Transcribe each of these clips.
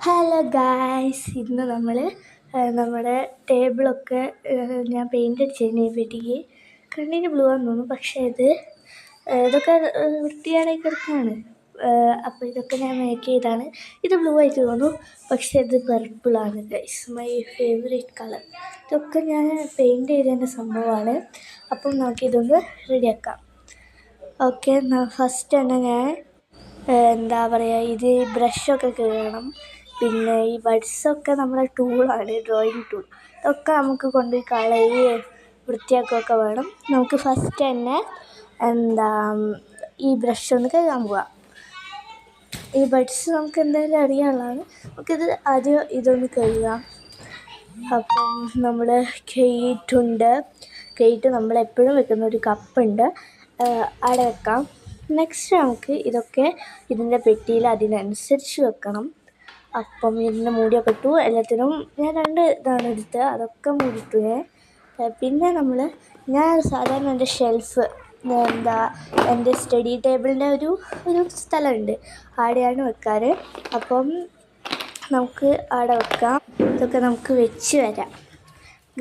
Hello guys, ഇന്ന് നമ്മൾ നമ്മുടെ ടേബിളൊക്കെ ഞാൻ പെയിൻ്റ് അടിച്ചതിന് വീട്ടിലേക്ക് കണ്ണിന് ബ്ലൂ ആണെന്ന് തോന്നുന്നു. പക്ഷേ ഇതൊക്കെ വൃത്തിയായി കിടക്കുകയാണ്. അപ്പോൾ ഇതൊക്കെ ഞാൻ മേക്ക് ചെയ്താണ്. ഇത് ബ്ലൂ ആയിട്ട് തോന്നുന്നു, പക്ഷേ ഇത് പർപ്പിളാണ് ഗൈസ്, മൈ ഫേവറേറ്റ് കളർ. ഇതൊക്കെ ഞാൻ പെയിൻറ്റ് ചെയ്തതിൻ്റെ സംഭവമാണ്. അപ്പം നമുക്കിതൊന്ന് റെഡിയാക്കാം. ഓക്കെ, ഫസ്റ്റ് തന്നെ ഞാൻ എന്താ പറയുക, ഇത് ബ്രഷൊക്കെ കഴുകണം. പിന്നെ ഈ ബഡ്സൊക്കെ നമ്മുടെ ടൂളാണ്, ഡ്രോയിങ് ടൂൾ. ഇതൊക്കെ നമുക്ക് കൊണ്ടുപോയി കളയി വൃത്തിയാക്കുകയൊക്കെ വേണം. നമുക്ക് ഫസ്റ്റ് തന്നെ ഈ ബ്രഷ് ഒന്ന് കഴുകാൻ പോവാം. ഈ ബഡ്സ് നമുക്ക് എന്തായാലും അറിയാനുള്ളതാണ്. നമുക്കിത് ആദ്യം ഇതൊന്ന് കഴുകാം. അപ്പം നമ്മൾ കെയ്റ്റ് നമ്മളെപ്പോഴും വെക്കുന്ന ഒരു കപ്പുണ്ട്, അവിടെ വെക്കാം. നെക്സ്റ്റ് നമുക്ക് ഇതൊക്കെ ഇതിൻ്റെ പെട്ടിയിൽ അതിനനുസരിച്ച് വെക്കണം. അപ്പം ഇതിൻ്റെ മൂടിയൊക്കെ ഇട്ടു. എല്ലാത്തിനും ഞാൻ 2 ഇതാണ് എടുത്തത്, അതൊക്കെ മൂടിയിട്ടു. പിന്നെ ഞാൻ സാധാരണ എൻ്റെ ഷെൽഫ് എൻ്റെ സ്റ്റഡി ടേബിളിൻ്റെ ഒരു സ്ഥലമുണ്ട്, അവിടെയാണ് വെക്കാറ്. അപ്പം നമുക്ക് അവിടെ വെക്കാം. ഇതൊക്കെ നമുക്ക് വെച്ച് വരാം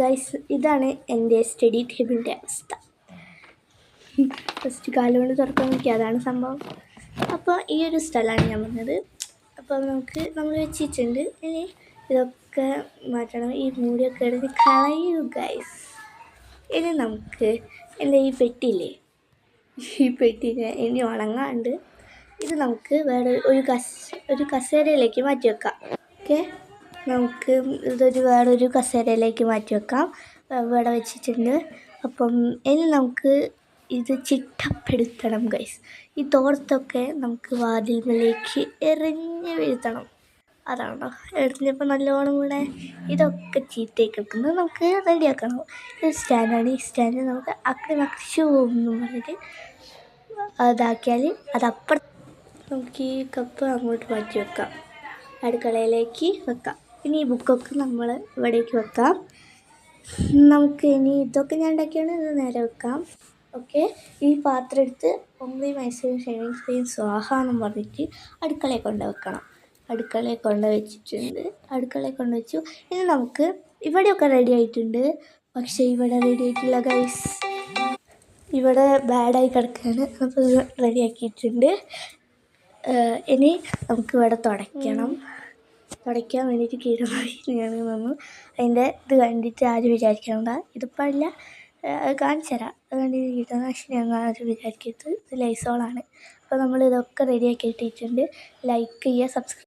ഗൈസ്. ഇതാണ് എൻ്റെ സ്റ്റഡി ടേബിളിൻ്റെ അവസ്ഥ. ഫസ്റ്റ് കാലുകൊണ്ട് തുറക്കാൻ നോക്കി, അതാണ് സംഭവം. അപ്പോൾ ഈ ഒരു സ്ഥലമാണ് ഞാൻ പറഞ്ഞത്. അപ്പോൾ നമ്മൾ വെച്ചിട്ടുണ്ട്. ഇനി ഇതൊക്കെ മാറ്റണം. ഈ മൂടിയൊക്കെ എടുത്ത് കളയൂ ഗൈസ്. ഇനി നമുക്ക് എൻ്റെ ഈ പെട്ടിയില്ലേ, ഈ പെട്ടിനെ ഇനി ഉണങ്ങാണ്ട് ഇത് നമുക്ക് വേറെ ഒരു കസേരയിലേക്ക് മാറ്റി വെക്കാം. ഓക്കെ, നമുക്ക് ഇതൊരു വേറൊരു കസേരയിലേക്ക് മാറ്റി വെക്കാം. ഇവിടെ വെച്ചിട്ടുണ്ട്. അപ്പം ഇനി നമുക്ക് ഇത് ചിട്ടപ്പെടുത്തണം ഗൈസ്. ഈ തോർത്തൊക്കെ നമുക്ക് വാതിൽമേലേക്ക് എറിഞ്ഞ് വീഴ്ത്തണം. അതാണോ എറിഞ്ഞപ്പോൾ നല്ലോണം കൂടെ ഇതൊക്കെ ചീത്തയായി കിടക്കുന്നത് നമുക്ക് റെഡിയാക്കണം. ഇത് സ്റ്റാൻഡാണ്. ഈ സ്റ്റാൻഡ് നമുക്ക് എന്ന് പറഞ്ഞിട്ട് അതാക്കിയാൽ അതപ്പുറം നമുക്ക് ഈ കപ്പ് അങ്ങോട്ട് മാറ്റി വെക്കാം, അടുക്കളയിലേക്ക് വെക്കാം. ഇനി ഈ ബുക്കൊക്കെ നമ്മൾ ഇവിടേക്ക് വെക്കാം. നമുക്ക് ഇനി ഇതൊക്കെ ഞാൻ ഉണ്ടാക്കിയാണ്, ഇത് നേരെ വെക്കാം. ഓക്കെ, ഈ പാത്രം എടുത്ത് ഒമ്പി മൈസൂർ ഷേവിങ് ക്രീം സ്വാഹ എന്നും പറഞ്ഞിട്ട് അടുക്കളയിൽ കൊണ്ട് വെക്കണം. അടുക്കളയിൽ കൊണ്ട് വെച്ചിട്ടുണ്ട്. അടുക്കളയിൽ കൊണ്ട് വെച്ചു. ഇനി നമുക്ക് ഇവിടെയൊക്കെ റെഡി ആയിട്ടുണ്ട്, പക്ഷേ ഇവിടെ റെഡി ആയിട്ടില്ല ഗൈസ്. ഇവിടെ ബാഡായി കിടക്കുകയാണ്. അപ്പോൾ ഇത് റെഡിയാക്കിയിട്ടുണ്ട്. ഇനി നമുക്ക് ഇവിടെ തുടയ്ക്കാൻ വേണ്ടിയിട്ട് കീടനാശിനിയാണ് വന്നു. അതിൻ്റെ ഇത് കണ്ടിട്ട് ആരും വിചാരിക്കണ്ട, ഇതിപ്പോൾ അല്ല, അത് കാണിച്ചു തരാം. അത് കണ്ടിട്ട് കീടനാശിനി അങ്ങനെ ആരും വിചാരിക്കരുത്, ഇത് ലൈസോളാണ്. അപ്പോൾ നമ്മൾ ഇതൊക്കെ റെഡിയാക്കി ഇട്ടിട്ടുണ്ട്. ലൈക്ക് ചെയ്യുക, സബ്സ്ക്രൈബ്